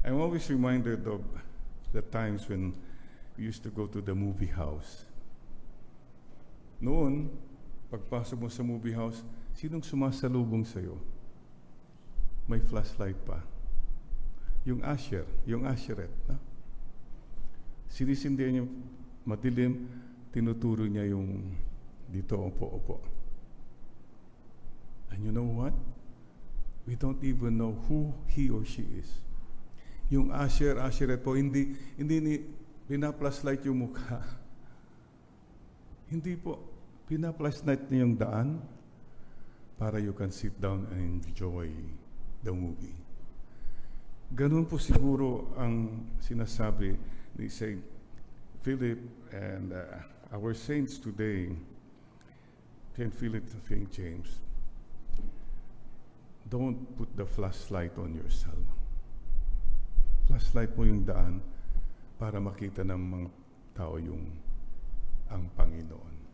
I'm always reminded of the times when we used to go to the movie house. Noon, pagpasok mo sa movie house, sinong sumasalubong sa'yo? May flashlight pa. Yung usher, yung usherette. No? Sinisindihan niya madilim, tinuturo niya yung dito, opo. And you know what? We don't even know who he or she is. Yung usherette po, hindi pinaplaslight yung mukha. Hindi po. Pinaplaslight niya yung daan para you can sit down and enjoy the movie. Ganun po siguro ang sinasabi ni Saint Philip and our saints today, Saint Philip and Saint James. Don't put the flashlight on yourself. Flashlight mo yung daan para makita ng mga tao ang Panginoon.